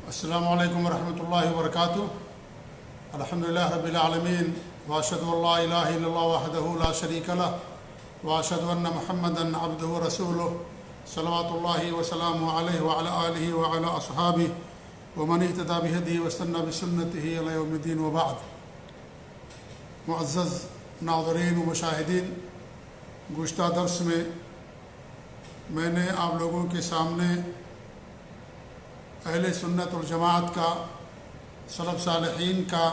السلام علیکم ورحمۃ اللہ وبرکاتہ۔ الحمدللہ رب العالمین، واشہد ان لا الہ الا اللہ وحدہ لا شریک لہ، واشہد ان محمدا عبدہ ورسولہ، صلوات اللہ وسلامہ علیہ وعلی آلہ وعلی اصحابہ ومن اہتدی بہدیہ واستنى بسنتہ الی یوم الدین، وبعد۔ معزز ناظرین و مشاہدین، گزشتہ درس میں نے آپ لوگوں کے سامنے اہل سنت والجماعت کا، سلف صالحین کا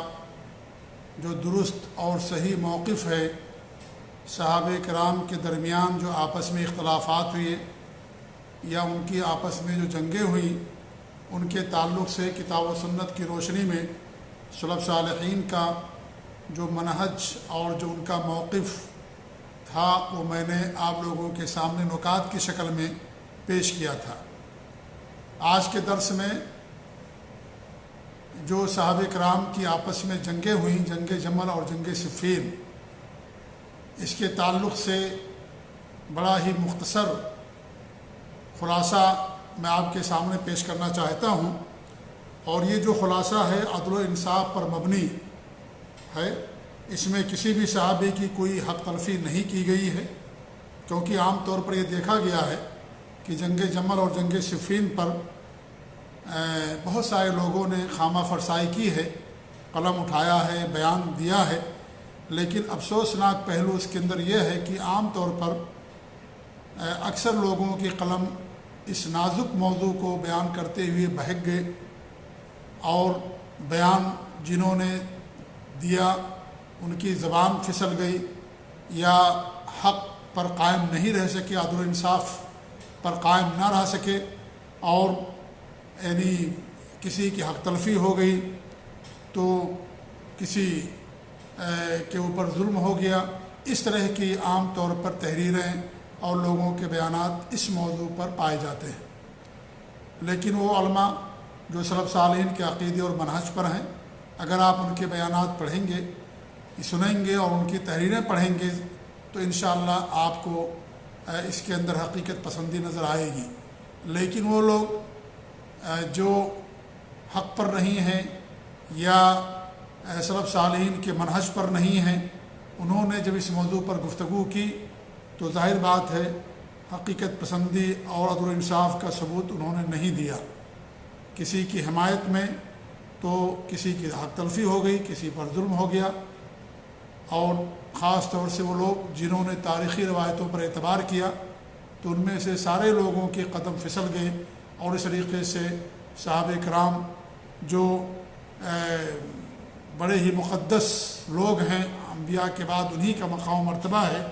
جو درست اور صحیح موقف ہے، صحابہ کرام کے درمیان جو آپس میں اختلافات ہوئے یا ان کی آپس میں جو جنگیں ہوئیں، ان کے تعلق سے کتاب و سنت کی روشنی میں سلف صالحین کا جو منہج اور جو ان کا موقف تھا، وہ میں نے آپ لوگوں کے سامنے نکات کی شکل میں پیش کیا تھا۔ آج کے درس میں جو صحابہ کرام کی آپس میں جنگیں ہوئیں، جنگ جمل اور جنگ صفین، اس کے تعلق سے بڑا ہی مختصر خلاصہ میں آپ کے سامنے پیش کرنا چاہتا ہوں، اور یہ جو خلاصہ ہے عدل و انصاف پر مبنی ہے۔ اس میں کسی بھی صحابی کی کوئی حق تلفی نہیں کی گئی ہے، کیونکہ عام طور پر یہ دیکھا گیا ہے کہ جنگ جمل اور جنگ صفین پر بہت سارے لوگوں نے خامہ فرسائی کی ہے، قلم اٹھایا ہے، بیان دیا ہے، لیکن افسوسناک پہلو اس کے اندر یہ ہے کہ عام طور پر اکثر لوگوں کی قلم اس نازک موضوع کو بیان کرتے ہوئے بہک گئے، اور بیان جنہوں نے دیا ان کی زبان پھسل گئی، یا حق پر قائم نہیں رہ سکے، عدل و انصاف پر قائم نہ رہ سکے، اور یعنی کسی کی حق تلفی ہو گئی تو کسی کے اوپر ظلم ہو گیا۔ اس طرح کی عام طور پر تحریریں اور لوگوں کے بیانات اس موضوع پر پائے جاتے ہیں، لیکن وہ علماء جو سلف صالحین کے عقیدے اور منہج پر ہیں، اگر آپ ان کے بیانات پڑھیں گے، سنیں گے اور ان کی تحریریں پڑھیں گے تو انشاءاللہ آپ کو اس کے اندر حقیقت پسندی نظر آئے گی۔ لیکن وہ لوگ جو حق پر نہیں ہیں یا سلف صالحین کے منہج پر نہیں ہیں، انہوں نے جب اس موضوع پر گفتگو کی تو ظاہر بات ہے حقیقت پسندی اور عدل و انصاف کا ثبوت انہوں نے نہیں دیا۔ کسی کی حمایت میں تو کسی کی حق تلفی ہو گئی، کسی پر ظلم ہو گیا، اور خاص طور سے وہ لوگ جنہوں نے تاریخی روایتوں پر اعتبار کیا تو ان میں سے سارے لوگوں کے قدم پھسل گئے، اور اس طریقے سے صحابہ کرام جو بڑے ہی مقدس لوگ ہیں، انبیاء کے بعد انہی کا مقام و مرتبہ ہے،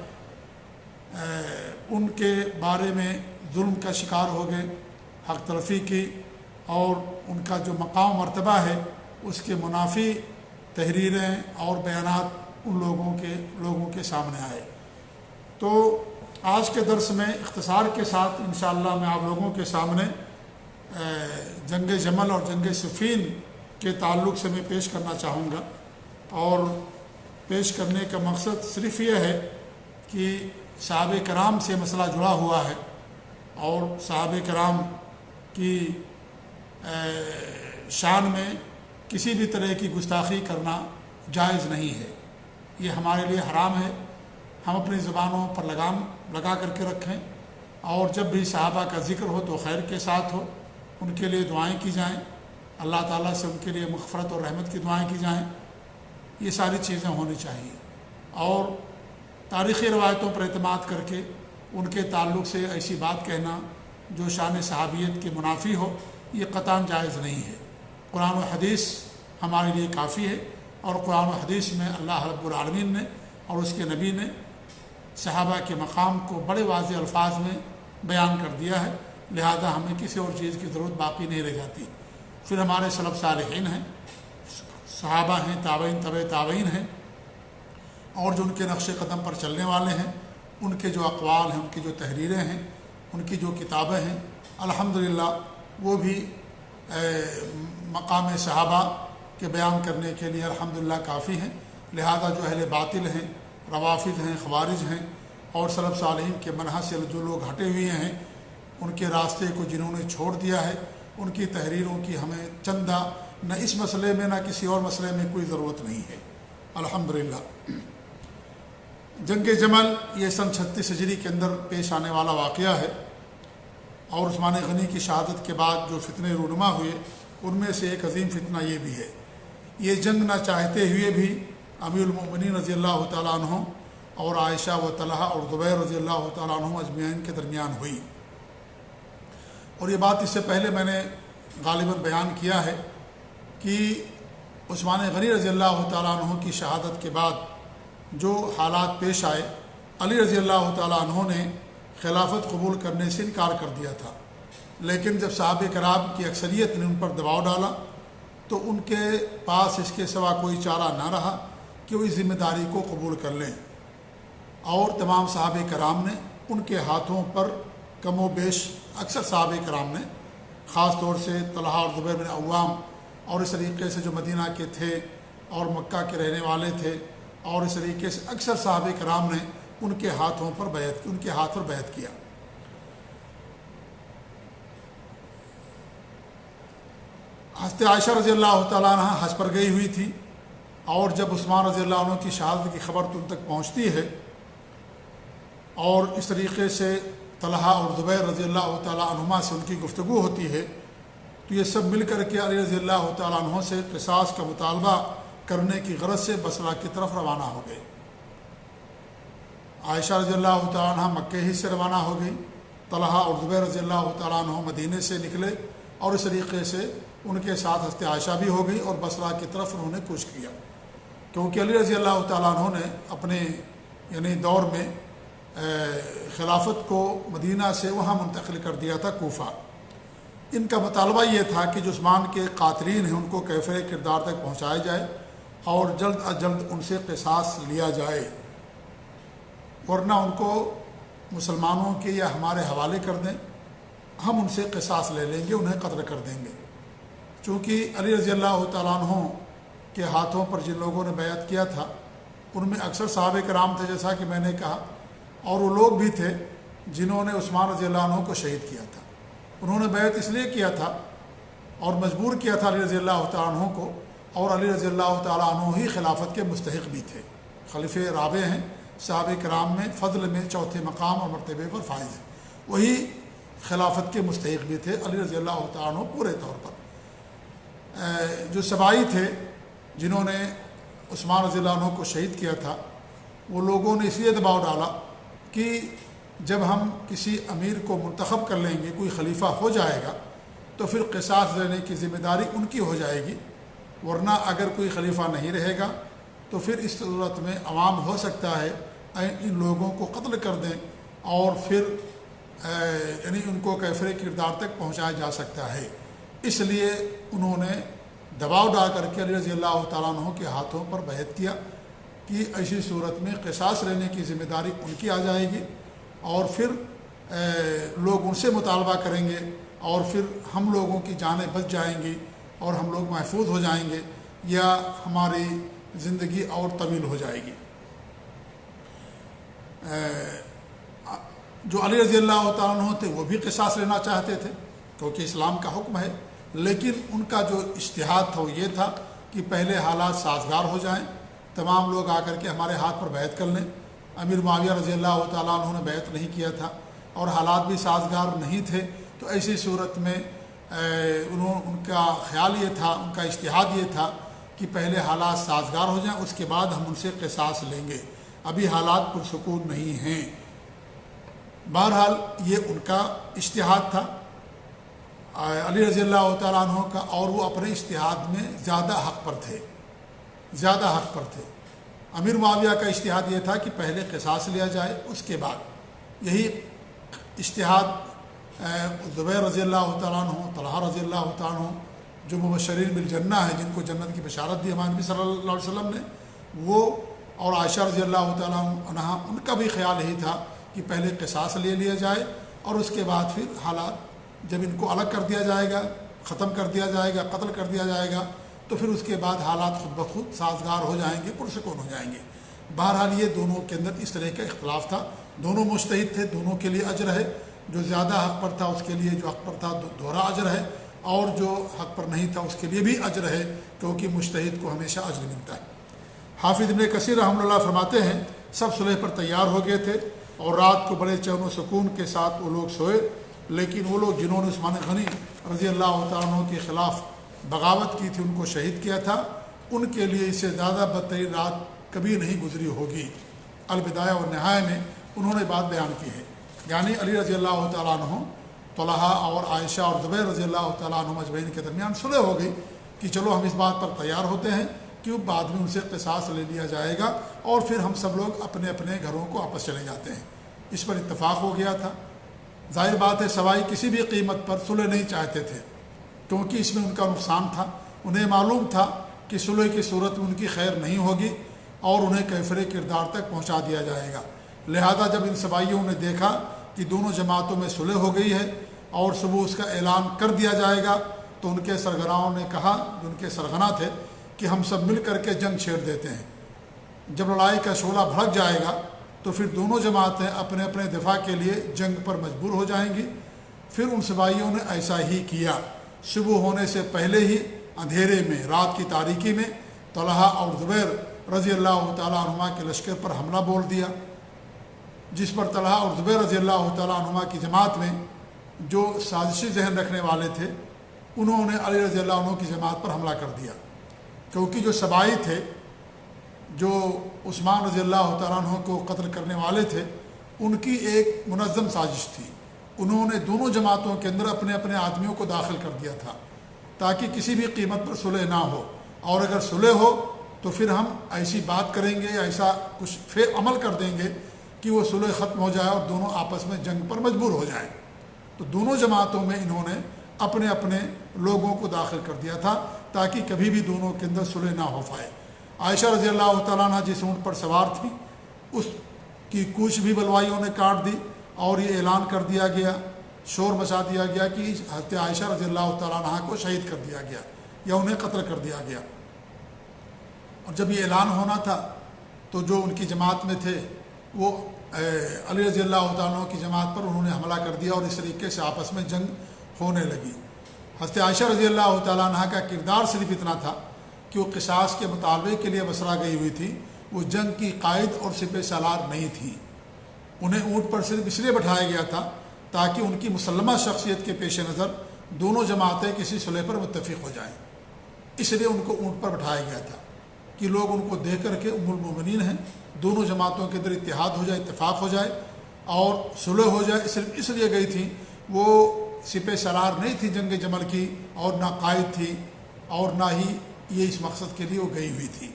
ان کے بارے میں ظلم کا شکار ہو گئے، حق تلفی کی، اور ان کا جو مقام و مرتبہ ہے اس کے منافی تحریریں اور بیانات ان لوگوں کے سامنے آئے۔ تو آج کے درس میں اختصار کے ساتھ انشاءاللہ میں آپ لوگوں کے سامنے جنگ جمل اور جنگ صفین کے تعلق سے میں پیش کرنا چاہوں گا، اور پیش کرنے کا مقصد صرف یہ ہے کہ صحابہ کرام سے مسئلہ جڑا ہوا ہے، اور صحابہ کرام کی شان میں کسی بھی طرح کی گستاخی کرنا جائز نہیں ہے، یہ ہمارے لیے حرام ہے۔ ہم اپنی زبانوں پر لگام لگا کر کے رکھیں، اور جب بھی صحابہ کا ذکر ہو تو خیر کے ساتھ ہو، ان کے لیے دعائیں کی جائیں، اللہ تعالیٰ سے ان کے لیے مغفرت اور رحمت کی دعائیں کی جائیں، یہ ساری چیزیں ہونی چاہیے۔ اور تاریخی روایتوں پر اعتماد کر کے ان کے تعلق سے ایسی بات کہنا جو شان صحابیت کے منافی ہو، یہ قطعاً جائز نہیں ہے۔ قرآن و حدیث ہمارے لیے کافی ہے، اور قرآن و حدیث میں اللہ رب العالمین نے اور اس کے نبی نے صحابہ کے مقام کو بڑے واضح الفاظ میں بیان کر دیا ہے، لہذا ہمیں کسی اور چیز کی ضرورت باقی نہیں رہ جاتی۔ پھر ہمارے سلف صالحین ہیں، صحابہ ہیں، تابعین تبع تابعین ہیں، اور جو ان کے نقش قدم پر چلنے والے ہیں، ان کے جو اقوال ہیں، ان کی جو تحریریں ہیں، ان کی جو کتابیں ہیں، الحمدللہ وہ بھی مقام صحابہ کے بیان کرنے کے لیے الحمدللہ کافی ہیں۔ لہذا جو اہل باطل ہیں، روافض ہیں، خوارج ہیں، اور سلف صالحین کے منہج سے جو لوگ ہٹے ہوئے ہیں، ان کے راستے کو جنہوں نے چھوڑ دیا ہے، ان کی تحریروں کی ہمیں چندہ نہ اس مسئلے میں نہ کسی اور مسئلے میں کوئی ضرورت نہیں ہے الحمدللہ۔ جنگ جمل یہ سن 36 ہجری کے اندر پیش آنے والا واقعہ ہے، اور عثمان غنی کی شہادت کے بعد جو فتنے رونما ہوئے ان میں سے ایک عظیم فتنہ یہ بھی ہے۔ یہ جنگ نہ چاہتے ہوئے بھی امیر المؤمنین رضی اللہ تعالیٰ عنہ اور عائشہ و طلحہ اور زبیر رضی اللہ تعالیٰ عنہ اجمعین کے درمیان ہوئی، اور یہ بات اس سے پہلے میں نے غالباً بیان کیا ہے کہ عثمان غنی رضی اللہ تعالیٰ عنہ کی شہادت کے بعد جو حالات پیش آئے، علی رضی اللہ تعالیٰ عنہ نے خلافت قبول کرنے سے انکار کر دیا تھا، لیکن جب صحابہ کرام کی اکثریت نے ان پر دباؤ ڈالا تو ان کے پاس اس کے سوا کوئی چارہ نہ رہا کہ وہ اس ذمہ داری کو قبول کر لیں، اور تمام صحابہ کرام نے ان کے ہاتھوں پر کم و بیش اکثر صحابہ کرام نے، خاص طور سے طلحہ اور زبیر بن عوام اور اس طریقے سے جو مدینہ کے تھے اور مکہ کے رہنے والے تھے، اور اس طریقے سے اکثر صحابہ کرام نے ان کے ہاتھوں پر بیعت، ان کے ہاتھ پر بیعت کیا۔ حضرت عائشہ رضی اللہ تعالیٰ عنہ حج پر گئی ہوئی تھی، اور جب عثمان رضی اللہ عنہ کی شہادت کی خبر تو ان تک پہنچتی ہے، اور اس طریقے سے طلحہ اور زبیر رضی اللہ تعالیٰ عنہما سے ان کی گفتگو ہوتی ہے، تو یہ سب مل کر کے علی رضی اللہ تعالیٰ عنہ سے قصاص کا مطالبہ کرنے کی غرض سے بصرہ کی طرف روانہ ہو گئے۔ عائشہ رضی اللہ تعالیٰ عنہ مکہ ہی سے روانہ ہو گئی، طلحہ اور زبیر رضی اللہ تعالیٰ عنہ مدینے سے نکلے، اور اس طریقے سے ان کے ساتھ حضرت عائشہ بھی ہو گئی، اور بصرہ کی طرف انہوں نے کوچ کیا، کیونکہ علی رضی اللہ تعالیٰ عنہ نے اپنے دور میں خلافت کو مدینہ سے وہاں منتقل کر دیا تھا، کوفہ۔ ان کا مطالبہ یہ تھا کہ جو عثمان کے قاتلین ہیں ان کو کیفر کردار تک پہنچایا جائے، اور جلد از جلد ان سے قصاص لیا جائے، ورنہ ان کو مسلمانوں کے یا ہمارے حوالے کر دیں، ہم ان سے قصاص لے لیں گے، انہیں قتل کر دیں گے۔ چونکہ علی رضی اللہ تعالیٰ عنہ کے ہاتھوں پر جن لوگوں نے بیعت کیا تھا ان میں اکثر صحابہ کرام تھے، جیسا کہ میں نے کہا، اور وہ لوگ بھی تھے جنہوں نے عثمان رضی اللہ عنہ کو شہید کیا تھا۔ انہوں نے بیعت اس لیے کیا تھا اور مجبور کیا تھا علی رضی اللہ تعالیٰ عنہ کو، اور علی رضی اللہ تعالیٰ عنہ ہی خلافت کے مستحق بھی تھے، خلیفہ رابع ہیں، صحابہ کرام میں فضل میں چوتھے مقام اور مرتبے پر فائز ہیں، وہی خلافت کے مستحق بھی تھے علی رضی اللہ تعالیٰ عنہ پورے طور پر۔ جو سبائی تھے جنہوں نے عثمان رضی اللہ عنہ کو شہید کیا تھا، وہ لوگوں نے اس لیے دباؤ ڈالا کہ جب ہم کسی امیر کو منتخب کر لیں گے، کوئی خلیفہ ہو جائے گا، تو پھر قصاص لینے کی ذمہ داری ان کی ہو جائے گی، ورنہ اگر کوئی خلیفہ نہیں رہے گا تو پھر اس صورت میں عوام ہو سکتا ہے ان لوگوں کو قتل کر دیں، اور پھر ان کو کیفر کردار تک پہنچایا جا سکتا ہے۔ اس لیے انہوں نے دباؤ ڈال کر کے علی رضی اللہ تعالیٰ عنہ کے ہاتھوں پر بیعت کیا کہ ایسی صورت میں قصاص لینے کی ذمہ داری ان کی آ جائے گی، اور پھر لوگ ان سے مطالبہ کریں گے، اور پھر ہم لوگوں کی جانیں بچ جائیں گی اور ہم لوگ محفوظ ہو جائیں گے، یا ہماری زندگی اور طویل ہو جائے گی۔ جو علی رضی اللہ تعالیٰ عنہ تھے وہ بھی قصاص لینا چاہتے تھے، کیونکہ اسلام کا حکم ہے، لیکن ان کا جو اجتہاد تھا وہ یہ تھا کہ پہلے حالات سازگار ہو جائیں، تمام لوگ آ کر کے ہمارے ہاتھ پر بیعت کر لیں۔ امیر معاویہ رضی اللہ تعالیٰ عنہ نے بیعت نہیں کیا تھا، اور حالات بھی سازگار نہیں تھے، تو ایسی صورت میں ان کا خیال یہ تھا، ان کا اجتہاد یہ تھا کہ پہلے حالات سازگار ہو جائیں، اس کے بعد ہم ان سے قصاص لیں گے، ابھی حالات پرسکون نہیں ہیں۔ بہرحال یہ ان کا اجتہاد تھا علی رضی اللہ تعالیٰ عنہ کا، اور وہ اپنے اجتہاد میں زیادہ حق پر تھے۔ امیر معاویہ کا اجتہاد یہ تھا کہ پہلے قصاص لیا جائے، اس کے بعد یہی اجتہاد زبیر رضی اللہ تعالیٰ عنہ، طلحہ رضی اللہ تعالیٰ عنہ جو مبشرین بالجنہ ہیں، جن کو جنت کی بشارت دی ہمارے نبی صلی اللہ علیہ وسلم نے، وہ اور عائشہ رضی اللہ تعالیٰ عنہ، ان کا بھی خیال یہی تھا کہ پہلے قصاص لیا جائے، اور اس کے بعد پھر حالات جب ان کو الگ کر دیا جائے گا، ختم کر دیا جائے گا، قتل کر دیا جائے گا، تو پھر اس کے بعد حالات خود بخود سازگار ہو جائیں گے، پرسکون ہو جائیں گے۔ بہرحال یہ دونوں کے اندر اس طرح کا اختلاف تھا، دونوں مجتہد تھے، دونوں کے لیے اجر ہے، جو زیادہ حق پر تھا اس کے لیے جو حق پر تھا دوہرا اجر ہے، اور جو حق پر نہیں تھا اس کے لیے بھی اجر ہے، کیونکہ مجتہد کو ہمیشہ اجر ملتا ہے۔ حافظ ابن کثیر رحمہ اللہ فرماتے ہیں سب صلح پر تیار ہو گئے تھے اور رات کو بڑے چین و سکون کے ساتھ وہ لوگ سوئے، لیکن وہ لوگ جنہوں نے عثمان غنی رضی اللہ تعالیٰ عنہ کے خلاف بغاوت کی تھی، ان کو شہید کیا تھا، ان کے لیے اس سے زیادہ بدترین رات کبھی نہیں گزری ہوگی۔ البدایہ اور نہایہ میں انہوں نے بات بیان کی ہے، یعنی علی رضی اللہ تعالیٰ عنہ، طلحہ اور عائشہ اور زبیر رضی اللہ تعالیٰ عنہ اجمعین کے درمیان صلح ہو گئی کہ چلو ہم اس بات پر تیار ہوتے ہیں کہ بعد میں ان سے قصاص لے لیا جائے گا اور پھر ہم سب لوگ اپنے اپنے گھروں کو واپس چلے جاتے ہیں۔ اس پر اتفاق ہو گیا تھا۔ ظاہر بات ہے سوائی کسی بھی قیمت پر صلح نہیں چاہتے تھے، کیونکہ اس میں ان کا نقصان تھا۔ انہیں معلوم تھا کہ صلح کی صورت میں ان کی خیر نہیں ہوگی اور انہیں کیفر کردار تک پہنچا دیا جائے گا۔ لہذا جب ان سوائیوں نے دیکھا کہ دونوں جماعتوں میں صلح ہو گئی ہے اور صبح اس کا اعلان کر دیا جائے گا، تو ان کے سرگناؤں نے کہا، جو ان کے سرغنہ تھے، کہ ہم سب مل کر کے جنگ چھیڑ دیتے ہیں۔ جب لڑائی کا شعلہ بھڑک جائے گا تو پھر دونوں جماعتیں اپنے اپنے دفاع کے لیے جنگ پر مجبور ہو جائیں گی۔ پھر ان سپاہیوں نے ایسا ہی کیا۔ صبح ہونے سے پہلے ہی اندھیرے میں، رات کی تاریکی میں، طلحہ اور زبیر رضی اللہ تعالیٰ عنہما کے لشکر پر حملہ بول دیا، جس پر طلحہ اور زبیر رضی اللہ تعالیٰ عنہما کی جماعت میں جو سازشی ذہن رکھنے والے تھے، انہوں نے علی رضی اللہ عنہ کی جماعت پر حملہ کر دیا، کیونکہ جو سبائی تھے، جو عثمان رضی اللہ تعالیٰ عنہ کو قتل کرنے والے تھے، ان کی ایک منظم سازش تھی۔ انہوں نے دونوں جماعتوں کے اندر اپنے اپنے آدمیوں کو داخل کر دیا تھا تاکہ کسی بھی قیمت پر صلح نہ ہو، اور اگر صلح ہو تو پھر ہم ایسی بات کریں گے، ایسا کچھ عمل کر دیں گے کہ وہ صلح ختم ہو جائے اور دونوں آپس میں جنگ پر مجبور ہو جائیں۔ تو دونوں جماعتوں میں انہوں نے اپنے اپنے لوگوں کو داخل کر دیا تھا تاکہ کبھی بھی دونوں کے اندر صلح نہ ہو پائے۔ عائشہ رضی اللہ تعالیٰ عنہ جس اونٹ پر سوار تھی، اس کی کوچ بھی بلوائیوں نے کاٹ دی اور یہ اعلان کر دیا گیا، شور مچا دیا گیا کہ حضرت عائشہ رضی اللہ تعالیٰ عنہ کو شہید کر دیا گیا یا انہیں قتل کر دیا گیا۔ اور جب یہ اعلان ہونا تھا تو جو ان کی جماعت میں تھے وہ علی رضی اللہ تعالیٰ عنہ کی جماعت پر انہوں نے حملہ کر دیا اور اس طریقے سے آپس میں جنگ ہونے لگی۔ حضرت عائشہ رضی اللہ تعالیٰ عنہ کا کردار صرف اتنا تھا کہ وہ قصاص کے مطالبے کے لیے بصرہ گئی ہوئی تھی، وہ جنگ کی قائد اور سپہ سالار نہیں تھی۔ انہیں اونٹ پر صرف اس لیے بٹھایا گیا تھا تاکہ ان کی مسلمہ شخصیت کے پیش نظر دونوں جماعتیں کسی صلح پر متفق ہو جائیں، اس لیے ان کو اونٹ پر بٹھایا گیا تھا کہ لوگ ان کو دیکھ کر کے ام المومنین ہیں، دونوں جماعتوں کے اندر اتحاد ہو جائے، اتفاق ہو جائے اور صلح ہو جائے۔ صرف اس لیے گئی تھی، وہ سپہ سالار نہیں تھی جنگ جمل کی اور نہ قائد تھی اور نہ ہی یہ اس مقصد کے لیے وہ گئی ہوئی تھی۔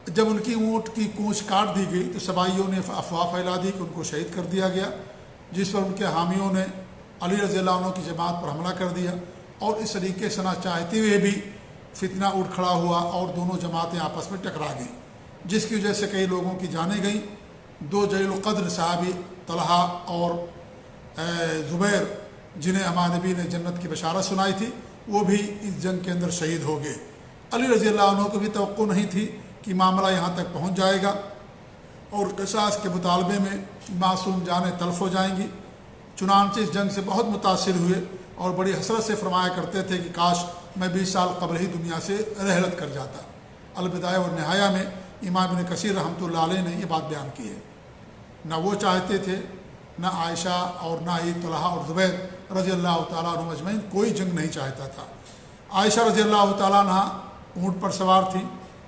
جب ان کی اونٹ کی کونچ کاٹ دی گئی تو سبائیوں نے افواہ پھیلا دی کہ ان کو شہید کر دیا گیا، جس پر ان کے حامیوں نے علی رضی اللہ عنہ کی جماعت پر حملہ کر دیا، اور اس طریقے سے نہ چاہتے ہوئے بھی فتنہ اٹھ کھڑا ہوا اور دونوں جماعتیں آپس میں ٹکرا گئیں، جس کی وجہ سے کئی لوگوں کی جانیں گئیں۔ دو جلیل القدر صحابی طلحہ اور زبیر، جنہیں ہمارے نبی نے جنت کی بشارت سنائی تھی، وہ بھی اس جنگ کے اندر شہید ہو گئے۔ علی رضی اللہ عنہ کو بھی توقع نہیں تھی کہ معاملہ یہاں تک پہنچ جائے گا اور قصاص کے مطالبے میں معصوم جانیں تلف ہو جائیں گی، چنانچہ اس جنگ سے بہت متاثر ہوئے اور بڑی حسرت سے فرمایا کرتے تھے کہ کاش میں 20 سال قبل ہی دنیا سے رحلت کر جاتا۔ البدایہ اور نہایہ میں امام ابن کثیر رحمۃ اللہ علیہ نے یہ بات بیان کی ہے۔ نہ وہ چاہتے تھے، نہ عائشہ اور نہ ہی طلحہ اور زبیر رضی اللہ تعالیٰ عنہ اجمعین، کوئی جنگ نہیں چاہتا تھا۔ عائشہ رضی اللہ تعالیٰ عنہ اونٹ پر سوار تھی،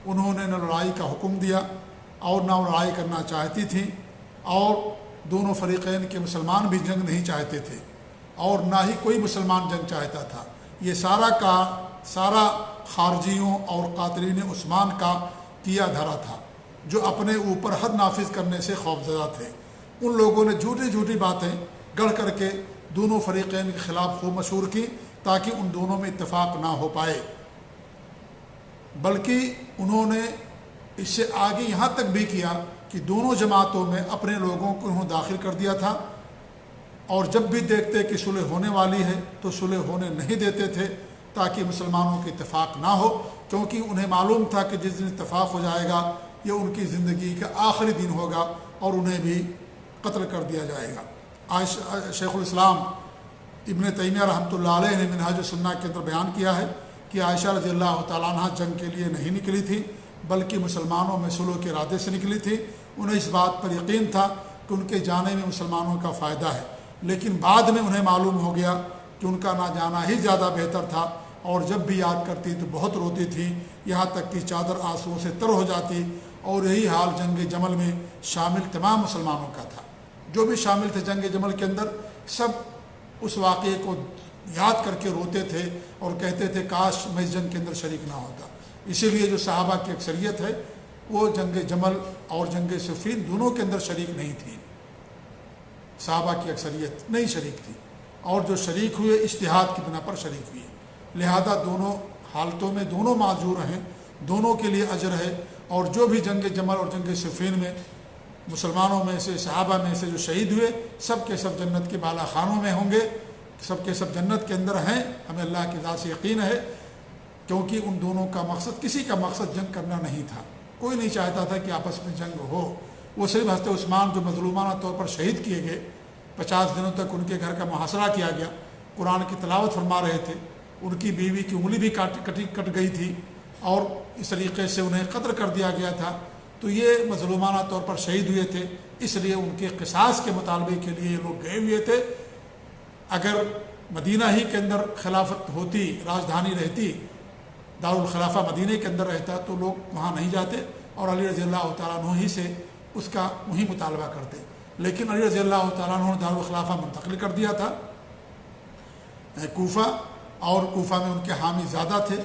انہوں نے نہ لڑائی کا حکم دیا اور نہ لڑائی کرنا چاہتی تھیں، اور دونوں فریقین کے مسلمان بھی جنگ نہیں چاہتے تھے اور نہ ہی کوئی مسلمان جنگ چاہتا تھا۔ یہ سارا خارجیوں اور قاتلین عثمان کا کیا دھرا تھا، جو اپنے اوپر حد نافذ کرنے سے خوفزدہ تھے۔ ان لوگوں نے جھوٹی جھوٹی باتیں گڑھ کر کے دونوں فریقین کے خلاف خوب مشہور کی تاکہ ان دونوں میں اتفاق نہ ہو پائے، بلکہ انہوں نے اس سے آگے یہاں تک بھی کیا کہ دونوں جماعتوں میں اپنے لوگوں کو انہوں داخل کر دیا تھا، اور جب بھی دیکھتے کہ صلح ہونے والی ہے تو صلح ہونے نہیں دیتے تھے تاکہ مسلمانوں کے اتفاق نہ ہو، کیونکہ انہیں معلوم تھا کہ جس دن اتفاق ہو جائے گا یہ ان کی زندگی کا آخری دن ہوگا اور انہیں بھی قتل کر دیا جائے گا۔ شیخ الاسلام ابن تیمیہ رحمۃ اللہ علیہ نے منہاج السنہ کے اندر بیان کیا ہے کہ عائشہ رضی اللہ تعالیٰ عنہ جنگ کے لیے نہیں نکلی تھی، بلکہ مسلمانوں میں صلح کے ارادے سے نکلی تھی۔ انہیں اس بات پر یقین تھا کہ ان کے جانے میں مسلمانوں کا فائدہ ہے، لیکن بعد میں انہیں معلوم ہو گیا کہ ان کا نہ جانا ہی زیادہ بہتر تھا، اور جب بھی یاد کرتی تو بہت روتی تھی، یہاں تک کہ چادر آنسوؤں سے تر ہو جاتی۔ اور یہی حال جنگ جمل میں شامل تمام مسلمانوں کا تھا۔ جو بھی شامل تھے جنگ جمل کے اندر، سب اس واقعے کو یاد کر کے روتے تھے اور کہتے تھے کاش میں اس جنگ کے اندر شریک نہ ہوتا۔ اسی لیے جو صحابہ کی اکثریت ہے وہ جنگ جمل اور جنگ صفین دونوں کے اندر شریک نہیں تھی، صحابہ کی اکثریت نہیں شریک تھی، اور جو شریک ہوئے اجتہاد کی بنا پر شریک ہوئے۔ لہذا دونوں حالتوں میں دونوں معذور ہیں، دونوں کے لیے اجر ہے۔ اور جو بھی جنگ جمل اور جنگ صفین میں مسلمانوں میں سے، صحابہ میں سے جو شہید ہوئے، سب کے سب جنت کے بالا خانوں میں ہوں گے، سب کے سب جنت کے اندر ہیں، ہمیں اللہ کی ذات سے یقین ہے، کیونکہ ان دونوں کا مقصد، کسی کا مقصد جنگ کرنا نہیں تھا، کوئی نہیں چاہتا تھا کہ آپس میں جنگ ہو۔ وہ صرف حضرت عثمان جو مظلومانہ طور پر شہید کیے گئے، 50 دنوں تک ان کے گھر کا محاصرہ کیا گیا، قرآن کی تلاوت فرما رہے تھے، ان کی بیوی کی انگلی بھی کٹ گئی تھی اور اس طریقے سے انہیں قتل کر دیا گیا تھا، تو یہ مظلومانہ طور پر شہید ہوئے تھے، اس لیے ان کے قصاص کے مطالبے کے لیے یہ لوگ گئے ہوئے تھے۔ اگر مدینہ ہی کے اندر خلافت ہوتی، راجدھانی رہتی، دارالخلافہ مدینہ کے اندر رہتا، تو لوگ وہاں نہیں جاتے اور علی رضی اللہ تعالیٰ عنہ ہی سے اس کا وہی مطالبہ کرتے۔ لیکن علی رضی اللہ تعالیٰ عنہ نے دارالخلافہ منتقل کر دیا تھا کوفہ، اور کوفہ میں ان کے حامی زیادہ تھے،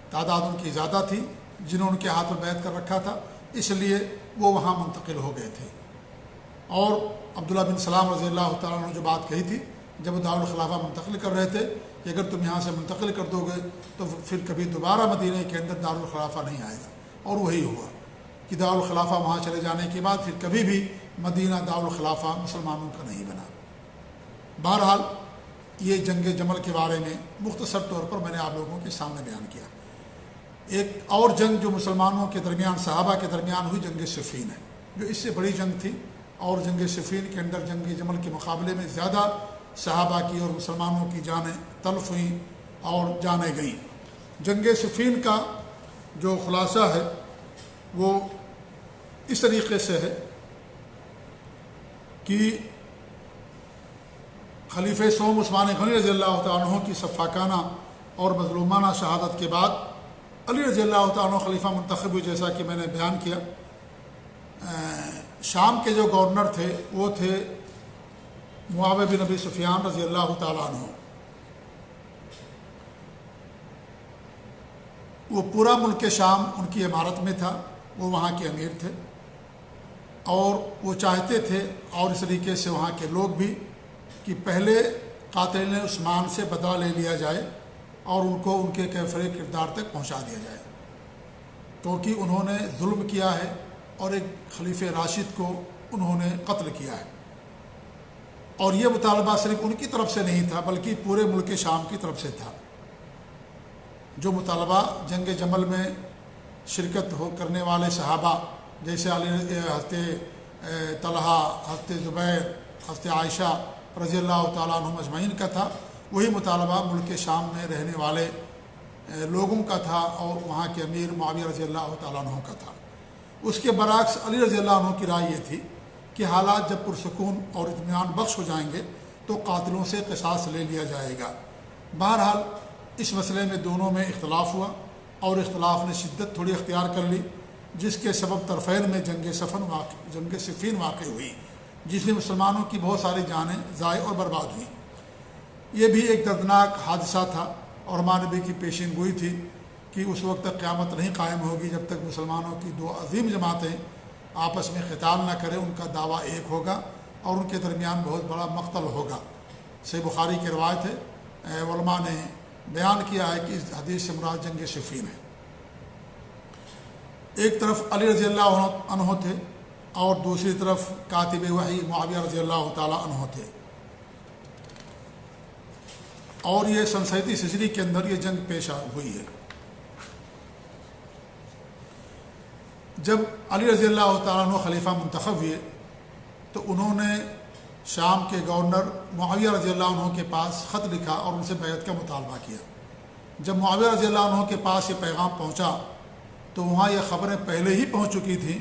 تعداد ان کی زیادہ تھی، جنہوں نے ان کے ہاتھ میں بیعت کر رکھا تھا، اس لیے وہ وہاں منتقل ہو گئے تھے۔ اور عبداللہ بن سلام رضی اللہ تعالیٰ عنہ نے جو بات کہی تھی جب وہ دارالخلافہ منتقل کر رہے تھے کہ اگر تم یہاں سے منتقل کر دو گے تو پھر کبھی دوبارہ مدینہ کے اندر دارالخلافہ نہیں آئے گا، اور وہی ہوا کہ دارالخلافہ وہاں چلے جانے کے بعد پھر کبھی بھی مدینہ دارالخلافہ مسلمانوں کا نہیں بنا۔ بہرحال یہ جنگ جمل کے بارے میں مختصر طور پر میں نے آپ لوگوں کے سامنے بیان کیا۔ ایک اور جنگ جو مسلمانوں کے درمیان، صحابہ کے درمیان ہوئی، جنگ صفین ہے، جو اس سے بڑی جنگ تھی، اور جنگ صفین کے اندر جنگ جمل کے مقابلے میں زیادہ صحابہ کی اور مسلمانوں کی جانیں تلف ہوئیں اور جانیں گئیں۔ جنگ صفین کا جو خلاصہ ہے وہ اس طریقے سے ہے کہ خلیفہ سوم عثمان غنی رضی اللہ تعالیٰ عنہ کی شفاقانہ اور مظلومانہ شہادت کے بعد علی رضی اللہ تعالیٰ عنہ خلیفہ منتخب ہوئے، جیسا کہ میں نے بیان کیا۔ شام کے جو گورنر تھے وہ تھے معاویہ بن ابی سفیان رضی اللہ تعالیٰ عنہ۔ وہ پورا ملک شام ان کی امارت میں تھا، وہ وہاں کے امیر تھے، اور وہ چاہتے تھے، اور اس طریقے سے وہاں کے لوگ بھی، کہ پہلے قاتل عثمان سے بدلہ لے لیا جائے اور ان کو ان کے کیفر کردار تک پہنچا دیا جائے، کیونکہ انہوں نے ظلم کیا ہے اور ایک خلیفہ راشد کو انہوں نے قتل کیا ہے۔ اور یہ مطالبہ صرف ان کی طرف سے نہیں تھا بلکہ پورے ملک شام کی طرف سے تھا۔ جو مطالبہ جنگ جمل میں شرکت کرنے والے صحابہ جیسے حضرت طلحہ، حضرت زبیر، حضرت عائشہ رضی اللہ تعالیٰ عنہم اجمعین کا تھا، وہی مطالبہ ملک شام میں رہنے والے لوگوں کا تھا، اور وہاں کے امیر معاویہ رضی اللہ تعالیٰ عنہ کا تھا۔ اس کے برعکس علی رضی اللہ عنہ کی رائے یہ تھی کہ حالات جب پرسکون اور اطمینان بخش ہو جائیں گے تو قاتلوں سے قصاص لے لیا جائے گا۔ بہرحال اس مسئلے میں دونوں میں اختلاف ہوا، اور اختلاف نے شدت تھوڑی اختیار کر لی، جس کے سبب طرفین میں جنگ صفین واقع ہوئی، جس میں مسلمانوں کی بہت ساری جانیں ضائع اور برباد ہوئیں۔ یہ بھی ایک دردناک حادثہ تھا، اور ہمارے نبی کی پیشین گوئی تھی کہ اس وقت تک قیامت نہیں قائم ہوگی جب تک مسلمانوں کی دو عظیم جماعتیں آپس میں قتال نہ کریں، ان کا دعویٰ ایک ہوگا اور ان کے درمیان بہت بڑا مقتل ہوگا۔ صحیح بخاری کی روایت ہے، علماء نے بیان کیا ہے کہ اس حدیث سے مراد جنگ صفین ہے۔ ایک طرف علی رضی اللہ عنہ تھے اور دوسری طرف کاتب وحی معاویہ رضی اللہ تعالیٰ عنہ تھے، اور یہ سن 37 ہجری کے اندر یہ جنگ پیش ہوئی ہے۔ جب علی رضی اللہ تعالیٰ عنہ خلیفہ منتخب ہوئے تو انہوں نے شام کے گورنر معاویہ رضی اللہ عنہ کے پاس خط لکھا اور ان سے بیعت کا مطالبہ کیا۔ جب معاویہ رضی اللہ عنہ کے پاس یہ پیغام پہنچا تو وہاں یہ خبریں پہلے ہی پہنچ چکی تھیں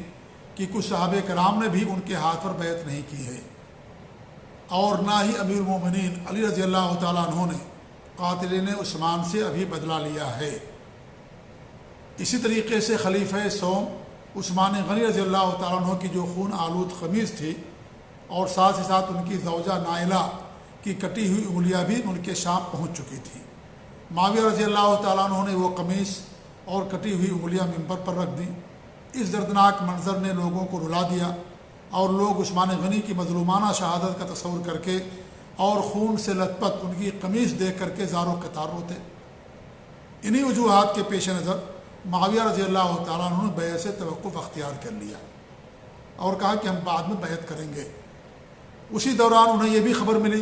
کہ کچھ صحابہ کرام نے بھی ان کے ہاتھ پر بیعت نہیں کی ہے، اور نہ ہی امیر المومنین علی رضی اللہ تعالیٰ عنہ نے قاتلین عثمان سے ابھی بدلہ لیا ہے۔ اسی طریقے سے خلیفہ سوم عثمان غنی رضی اللہ تعالیٰ عنہ کی جو خون آلود قمیض تھی اور ساتھ ہی ساتھ ان کی زوجہ نائلہ کی کٹی ہوئی انگلیاں بھی ان کے شام پہنچ چکی تھیں۔ معاویہ رضی اللہ تعالیٰ عنہ نے وہ قمیص اور کٹی ہوئی انگلیاں منبر پر رکھ دیں۔ اس دردناک منظر نے لوگوں کو رلا دیا اور لوگ عثمان غنی کی مظلومانہ شہادت کا تصور کر کے اور خون سے لت پت ان کی قمیص دیکھ کر کے زار و قطار روتے۔ انہی وجوہات کے پیش نظر معاویہ رضی اللہ تعالیٰ عنہ نے بیعت سے توقف اختیار کر لیا اور کہا کہ ہم بعد میں بیعت کریں گے۔ اسی دوران انہیں یہ بھی خبر ملی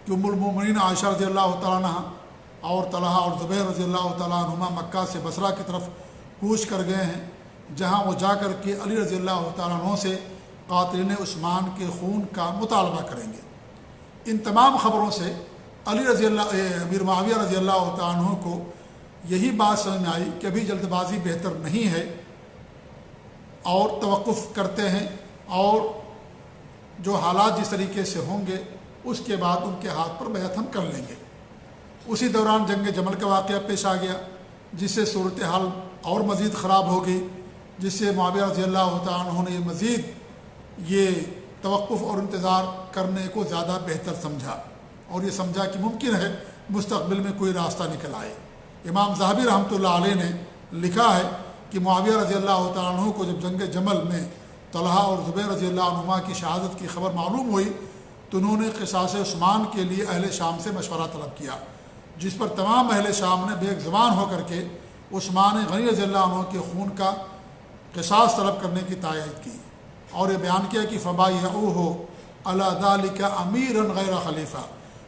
کہ ام المومنین عائشہ رضی اللہ تعالیٰ عنہ اور طلحہ اور زبیر رضی اللہ تعالیٰ عنہما مکہ سے بصرہ کی طرف کوچ کر گئے ہیں، جہاں وہ جا کر کے علی رضی اللہ تعالیٰ عنہ سے قاتلین عثمان کے خون کا مطالبہ کریں گے۔ ان تمام خبروں سے امیر معاویہ رضی اللہ تعالیٰ عنہ کو یہی بات سمجھ میں آئی کہ ابھی جلد بازی بہتر نہیں ہے اور توقف کرتے ہیں، اور جو حالات جس طریقے سے ہوں گے اس کے بعد ان کے ہاتھ پر بیعت ہم کر لیں گے۔ اسی دوران جنگ جمل کا واقعہ پیش آ گیا، جس سے صورتحال اور مزید خراب ہو گئی، جس سے معاویہ رضی اللہ تعالیٰ عنہ نے مزید یہ توقف اور انتظار کرنے کو زیادہ بہتر سمجھا، اور یہ سمجھا کہ ممکن ہے مستقبل میں کوئی راستہ نکل آئے۔ امام ذہبی رحمۃ اللہ علیہ نے لکھا ہے کہ معاویہ رضی اللہ تعالیٰ عنہ کو جب جنگ جمل میں طلحہ اور زبیر رضی اللہ عنہما کی شہادت کی خبر معلوم ہوئی تو انہوں نے قصاص عثمان کے لیے اہل شام سے مشورہ طلب کیا، جس پر تمام اہل شام نے بے ایک زبان ہو کر کے عثمان غنی رضی اللہ عنہ کے خون کا قصاص طلب کرنے کی تائید کی، اور یہ بیان کیا کہ فبایعوہ علی ذلک امیرا غیر خلیفہ،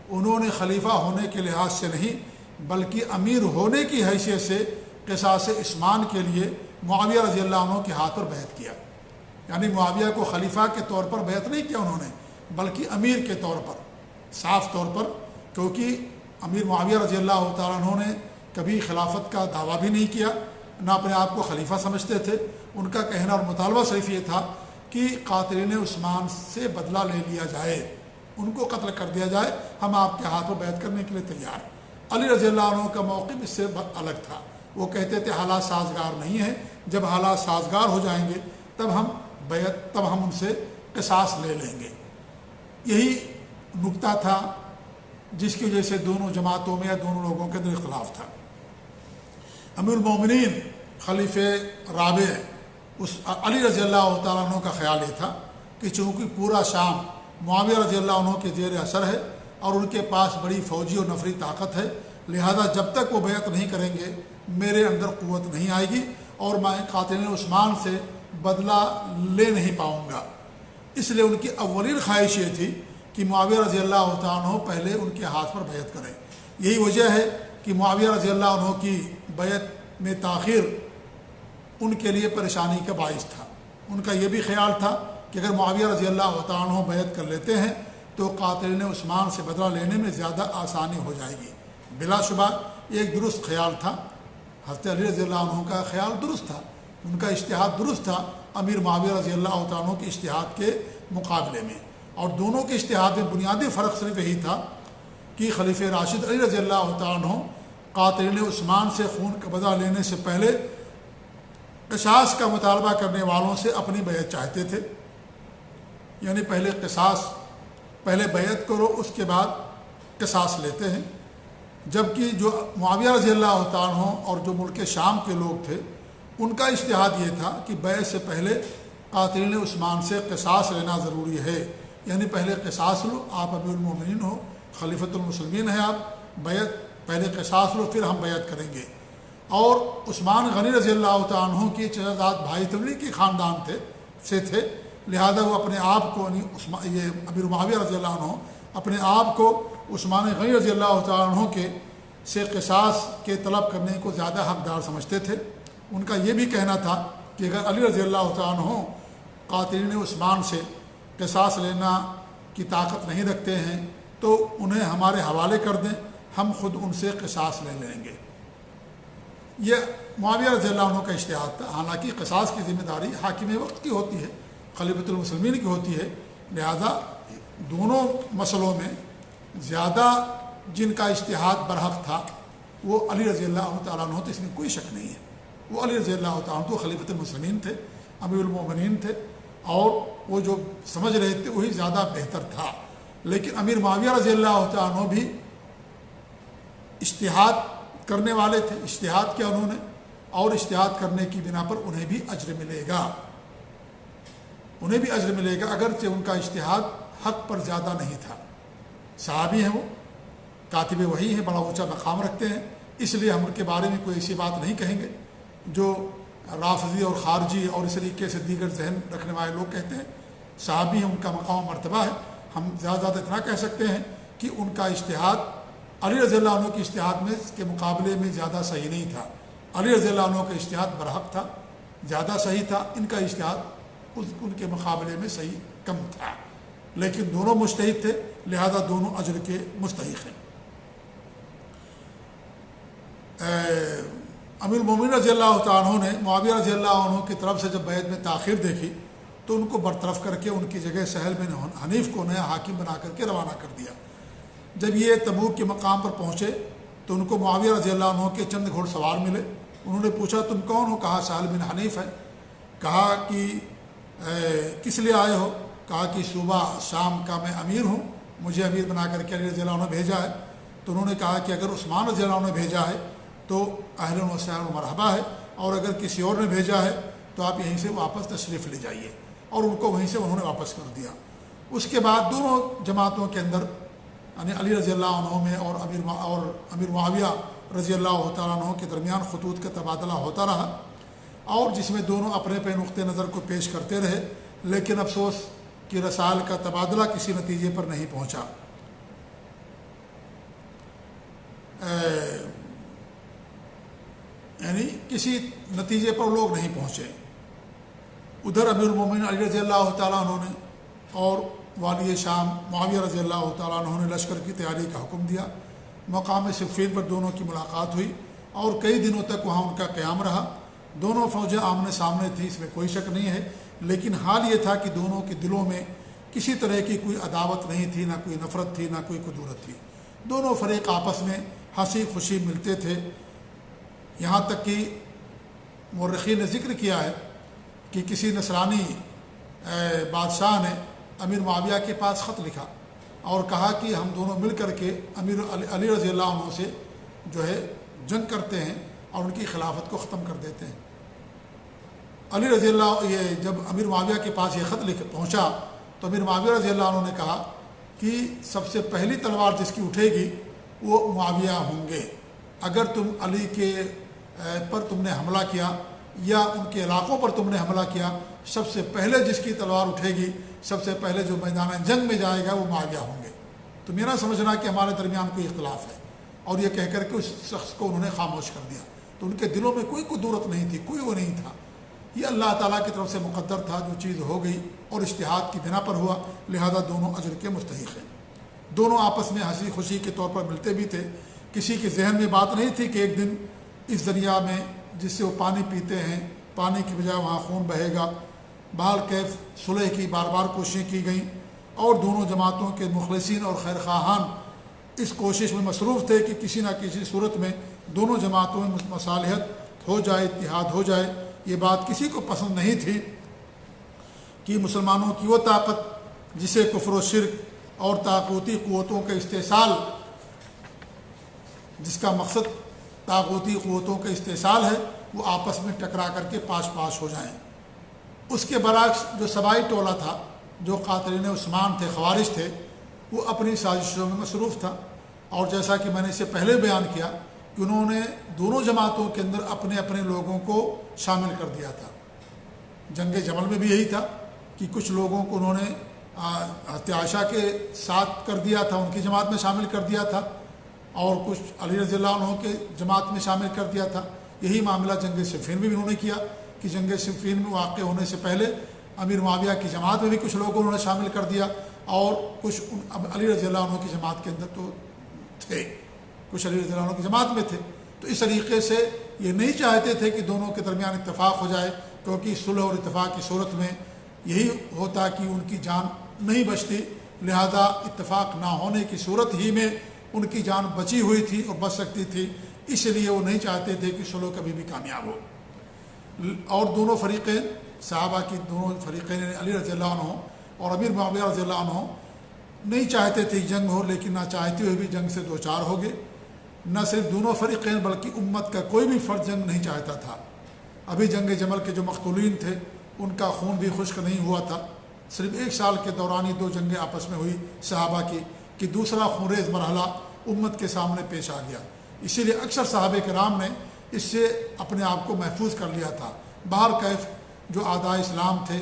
انہوں نے خلیفہ ہونے کے لحاظ سے نہیں بلکہ امیر ہونے کی حیثیت سے قصاص عثمان کے لیے معاویہ رضی اللہ عنہ کے ہاتھ پر بیعت کیا۔ یعنی معاویہ کو خلیفہ کے طور پر بیعت نہیں کیا انہوں نے، بلکہ امیر کے طور پر، صاف طور پر، کیونکہ امیر معاویہ رضی اللہ تعالیٰ عنہ نے کبھی خلافت کا دعویٰ بھی نہیں کیا، نہ اپنے آپ کو خلیفہ سمجھتے تھے۔ ان کا کہنا اور مطالبہ صرف یہ تھا کہ قاتلین عثمان سے بدلہ لے لیا جائے، ان کو قتل کر دیا جائے، ہم آپ کے ہاتھوں بیعت کرنے کے لیے تیار۔ علی رضی اللہ عنہ کا موقف اس سے الگ تھا، وہ کہتے تھے حالات سازگار نہیں ہیں، جب حالات سازگار ہو جائیں گے تب ہم ان سے قصاص لے لیں گے۔ یہی نکتہ تھا جس کی وجہ سے دونوں جماعتوں میں یا دونوں لوگوں کے اندر اختلاف تھا۔ امیر المومنین خلیفہ رابع علی رضی اللہ تعالیٰ عنہ کا خیال یہ تھا کہ چونکہ پورا شام معاویہ رضی اللہ عنہ کے زیر اثر ہے اور ان کے پاس بڑی فوجی اور نفری طاقت ہے، لہذا جب تک وہ بیعت نہیں کریں گے میرے اندر قوت نہیں آئے گی اور میں قاتلین عثمان سے بدلہ لے نہیں پاؤں گا۔ اس لیے ان کی اولین خواہش یہ تھی کہ معاویہ رضی اللہ تعالیٰ عنہ پہلے ان کے ہاتھ پر بیعت کریں۔ یہی وجہ ہے کہ معاویہ رضی اللہ عنہ کی بیعت میں تاخیر ان کے لیے پریشانی کا باعث تھا۔ ان کا یہ بھی خیال تھا کہ اگر معاویہ رضی اللہ تعالیٰ عنہ بیعت کر لیتے ہیں تو قاتلین عثمان سے بدلہ لینے میں زیادہ آسانی ہو جائے گی۔ بلا شبہ یہ ایک درست خیال تھا، حضرت علی رضی اللہ عنہ کا خیال درست تھا، ان کا اجتہاد درست تھا امیر معاویہ رضی اللہ تعالیٰ عنہ کے اجتہاد کے مقابلے میں، اور دونوں کے اجتہاد میں بنیادی فرق صرف یہی تھا کہ خلیفہ راشد علی رضی اللہ تعالیٰ عنہ قاتلین عثمان سے خون کا بدلہ لینے سے پہلے قصاص کا مطالبہ کرنے والوں سے اپنی بیعت چاہتے تھے، یعنی پہلے بیعت کرو اس کے بعد قصاص لیتے ہیں، جبکہ جو معاویہ رضی اللہ تعالیٰ عنہ اور جو ملک شام کے لوگ تھے ان کا اجتہاد یہ تھا کہ بیعت سے پہلے قاتلین عثمان سے قصاص لینا ضروری ہے، یعنی پہلے قصاص لو، آپ امیر المومنین ہو، خلیفۃ المسلمین ہیں آپ، بیعت پہلے قصاص لو پھر ہم بیعت کریں گے۔ اور عثمان غنی رضی اللہ تعالیٰ عنہ کی چچا بھائی تبری کے خاندان سے تھے، لہذا وہ اپنے آپ کو یہ امیر معاویہ رضی اللہ عنہ اپنے آپ کو عثمان غنی رضی اللہ تعالیٰ عنہ کے سے قصاص کے طلب کرنے کو زیادہ حقدار سمجھتے تھے۔ ان کا یہ بھی کہنا تھا کہ اگر علی رضی اللہ تعالیٰ عنہ قاتلین عثمان سے قصاص لینا کی طاقت نہیں رکھتے ہیں تو انہیں ہمارے حوالے کر دیں، ہم خود ان سے قصاص لے لیں گے۔ یہ معاویہ رضی اللہ عنہ کا اجتہاد تھا۔ حالانکہ قصاص کی ذمہ داری حاکم وقت کی ہوتی ہے، خلیفۃ المسلمین کی ہوتی ہے، لہذا دونوں مسئلوں میں زیادہ جن کا اجتہاد برحق تھا وہ علی رضی اللہ تعالیٰ عنہ تھے، اس میں کوئی شک نہیں ہے۔ وہ علی رضی اللہ تعالیٰ عنہ خلیفۃ المسلمین تھے، امیر المومنین تھے، اور وہ جو سمجھ رہے تھے وہی زیادہ بہتر تھا۔ لیکن امیر معاویہ رضی اللہ تعالیٰ عنہ بھی اجتہاد کرنے والے تھے، اجتہاد کیا انہوں نے، اور اجتہاد کرنے کی بنا پر انہیں بھی اجر ملے گا، انہیں بھی اجر ملے گا، اگرچہ ان کا اجتہاد حق پر زیادہ نہیں تھا۔ صحابی ہیں، وہ کاتب وحی ہیں، بڑا اونچا مقام رکھتے ہیں، اس لیے ہم ان کے بارے میں کوئی ایسی بات نہیں کہیں گے جو رافضی اور خارجی اور اس طریقے سے دیگر ذہن رکھنے والے لوگ کہتے ہیں۔ صحابی ہیں، ان کا مقام و مرتبہ ہے۔ ہم زیادہ اتنا کہہ سکتے ہیں کہ ان کا اجتہاد علی رضی اللہ عنہ کے اجتہاد میں کے مقابلے میں زیادہ صحیح نہیں تھا۔ علی رضی اللہ عنہ کا اجتہاد برحق تھا، زیادہ صحیح تھا، ان کا اجتہاد ان کے مقابلے میں صحیح کم تھا، لیکن دونوں مجتہد تھے، لہذا دونوں اجر کے مستحق ہیں۔ امیر المومنین رضی اللہ تعالیٰ عنہ نے معاویہ رضی اللہ عنہ کی طرف سے جب بیعت میں تاخیر دیکھی تو ان کو برطرف کر کے ان کی جگہ سہل بن حنیف کو نیا حاکم بنا کر کے روانہ کر دیا۔ جب یہ تبوک کے مقام پر پہنچے تو ان کو معاویہ رضی اللہ عنہ کے چند گھوڑ سوار ملے۔ انہوں نے پوچھا تم کون ہو؟ کہا سہل بن حنیف ہے۔ کہا کہ کس لیے آئے ہو؟ کہا کہ صوبہ شام کا میں امیر ہوں، مجھے امیر بنا کر کے علی رضی اللہ عنہ بھیجا ہے۔ تو انہوں نے کہا کہ اگر عثمان رضی اللہ عنہ نے بھیجا ہے تو اہلا و سہلا و مرحبا ہے، اور اگر کسی اور نے بھیجا ہے تو آپ یہیں سے واپس تشریف لے جائیے، اور ان کو وہیں سے انہوں نے واپس کر دیا۔ اس کے بعد دونوں جماعتوں کے اندر یعنی علی رضی اللہ عنہ میں اور امیر معاویہ رضی اللہ تعالیٰ عنہ کے درمیان خطوط کا تبادلہ ہوتا رہا، اور جس میں دونوں اپنے پہ نقطۂ نظر کو پیش کرتے رہے، لیکن افسوس کہ رسائل کا تبادلہ کسی نتیجے پر نہیں پہنچا۔ یعنی کسی نتیجے پر لوگ نہیں پہنچے۔ ادھر امیر المومنین علی رضی اللہ تعالیٰ عنہ نے اور والی شام معاویہ رضی اللہ تعالیٰ عنہ نے لشکر کی تیاری کا حکم دیا۔ مقام صفین پر دونوں کی ملاقات ہوئی اور کئی دنوں تک وہاں ان کا قیام رہا۔ دونوں فوجیں آمنے سامنے تھیں، اس میں کوئی شک نہیں ہے، لیکن حال یہ تھا کہ دونوں کے دلوں میں کسی طرح کی کوئی عداوت نہیں تھی، نہ کوئی نفرت تھی، نہ کوئی کدورت تھی۔ دونوں فریق آپس میں ہنسی خوشی ملتے تھے، یہاں تک کہ مورخین نے ذکر کیا ہے کہ کسی نصرانی بادشاہ نے امیر معاویہ کے پاس خط لکھا اور کہا کہ ہم دونوں مل کر کے امیر علی رضی اللہ عنہ سے جو ہے جنگ کرتے ہیں اور ان کی خلافت کو ختم کر دیتے ہیں۔ علی رضی اللہ یہ جب امیر معاویہ کے پاس یہ خط پہنچا تو امیر معاویہ رضی اللہ عنہ نے کہا کہ سب سے پہلی تلوار جس کی اٹھے گی وہ معاویہ ہوں گے۔ اگر تم علی کے پر تم نے حملہ کیا یا ان کے علاقوں پر تم نے حملہ کیا، سب سے پہلے جس کی تلوار اٹھے گی، سب سے پہلے جو میدان جنگ میں جائے گا وہ معاویہ ہوں گے۔ تو میرا سمجھنا کہ ہمارے درمیان کوئی اختلاف ہے، اور یہ کہہ کر کے اس شخص کو انہوں نے خاموش کر دیا۔ تو ان کے دلوں میں کوئی قدورت نہیں تھی، کوئی وہ نہیں تھا، یہ اللہ تعالیٰ کی طرف سے مقدر تھا، جو چیز ہو گئی اور اجتہاد کی بنا پر ہوا، لہذا دونوں اجر کے مستحق ہیں۔ دونوں آپس میں ہنسی خوشی کے طور پر ملتے بھی تھے، کسی کے ذہن میں بات نہیں تھی کہ ایک دن اس دریا میں جس سے وہ پانی پیتے ہیں، پانی کی بجائے وہاں خون بہے گا۔ بہرحال کیف صلح کی بار بار کوششیں کی گئیں، اور دونوں جماعتوں کے مخلصین اور خیر خواہان اس کوشش میں مصروف تھے کہ کسی نہ کسی صورت میں دونوں جماعتوں میں مصالحت ہو جائے، اتحاد ہو جائے۔ یہ بات کسی کو پسند نہیں تھی کہ مسلمانوں کی وہ طاقت جسے کفر و شرک اور طاغوتی قوتوں کا استحصال، جس کا مقصد طاغوتی قوتوں کا استحصال ہے، وہ آپس میں ٹکرا کر کے پاش پاش ہو جائیں۔ اس کے برعکس جو سبائی ٹولہ تھا، جو قاتلین عثمان تھے، خوارج تھے، وہ اپنی سازشوں میں مصروف تھا، اور جیسا کہ میں نے اس سے پہلے بیان کیا کہ انہوں نے دونوں جماعتوں کے اندر اپنے اپنے لوگوں کو شامل کر دیا تھا۔ جنگ جمل میں بھی یہی تھا کہ کچھ لوگوں کو انہوں نے حضرت عائشہ کے ساتھ کر دیا تھا، ان کی جماعت میں شامل کر دیا تھا، اور کچھ علی رضی اللہ عنہ کے جماعت میں شامل کر دیا تھا۔ یہی معاملہ جنگ صفین میں بھی انہوں نے کیا کہ جنگ صفین میں واقع ہونے سے پہلے امیر معاویہ کی جماعت میں بھی کچھ لوگوں انہوں نے شامل کر دیا، اور کچھ علی رضی اللہ عنہ کی جماعت کے اندر تو تھے، کچھ علی رضی اللہ عنہ کی جماعت میں تھے. تو اس طریقے سے یہ نہیں چاہتے تھے کہ دونوں کے درمیان اتفاق ہو جائے، کیونکہ صلح اور اتفاق کی صورت میں یہی ہوتا کہ ان کی جان نہیں بچتی، لہذا اتفاق نہ ہونے کی صورت ہی میں ان کی جان بچی ہوئی تھی اور بچ سکتی تھی، اس لیے وہ نہیں چاہتے تھے کہ صلح کبھی بھی کامیاب ہو. اور دونوں فریقین صحابہ کی دونوں فریقین علی رضی اللہ عنہ اور امیر معاویہ رضی اللہ عنہ نہیں چاہتے تھے جنگ ہو، لیکن نہ چاہتے ہوئے بھی جنگ سے دو چار ہو گئے. نہ صرف دونوں فریقین بلکہ امت کا کوئی بھی فرد جنگ نہیں چاہتا تھا. ابھی جنگ جمل کے جو مقتولین تھے ان کا خون بھی خشک نہیں ہوا تھا. صرف 1 سال کے دوران ہی 2 جنگیں آپس میں ہوئی صحابہ کی کہ دوسرا خونریز مرحلہ امت کے سامنے پیش آ گیا. اسی لیے اکثر صحابہ کرام نے اس سے اپنے آپ کو محفوظ کر لیا تھا. بہر کیف جو اعداء اسلام تھے،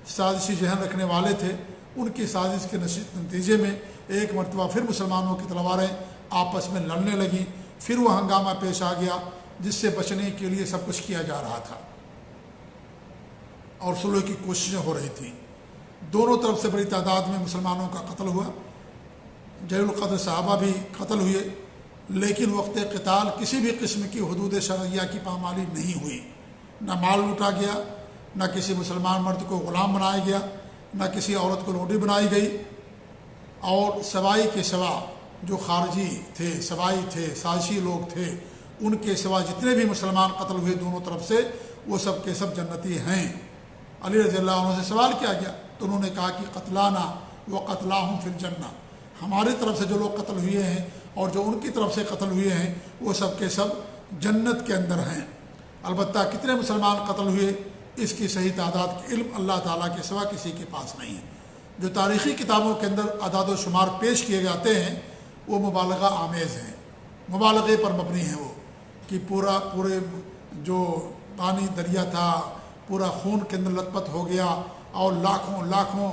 سازشی ذہن رکھنے والے تھے، ان کی سازش کے نتیجے میں ایک مرتبہ پھر مسلمانوں کی تلواریں آپس میں لڑنے لگیں. پھر وہ ہنگامہ پیش آ گیا جس سے بچنے کے لیے سب کچھ کیا جا رہا تھا اور صلح کی کوششیں ہو رہی تھیں. دونوں طرف سے بڑی تعداد میں مسلمانوں کا قتل ہوا. جلیل القدر صحابہ بھی قتل ہوئے، لیکن وقت قتال کسی بھی قسم کی حدود شرعیہ کی پامالی نہیں ہوئی. نہ مال لوٹا گیا، نہ کسی مسلمان مرد کو غلام بنایا گیا، نہ کسی عورت کو روٹی بنائی گئی. اور سوائی کے سوا جو خارجی تھے، سوائی تھے، سازشی لوگ تھے، ان کے سوا جتنے بھی مسلمان قتل ہوئے دونوں طرف سے وہ سب کے سب جنتی ہیں. علی رضی اللہ عنہ سے سوال کیا گیا تو انہوں نے کہا کہ قتلانا و قتلاہم فی الجنہ، ہماری طرف سے جو لوگ قتل ہوئے ہیں اور جو ان کی طرف سے قتل ہوئے ہیں وہ سب کے سب جنت کے اندر ہیں. البتہ کتنے مسلمان قتل ہوئے اس کی صحیح تعداد کا علم اللہ تعالیٰ کے سوا کسی کے پاس نہیں ہے. جو تاریخی کتابوں کے اندر اعداد و شمار پیش کیے جاتے ہیں وہ مبالغہ آمیز ہیں، مبالغے پر مبنی ہیں. وہ کہ پورے جو پانی دریا تھا پورا خون کے اندر لت پت ہو گیا اور لاکھوں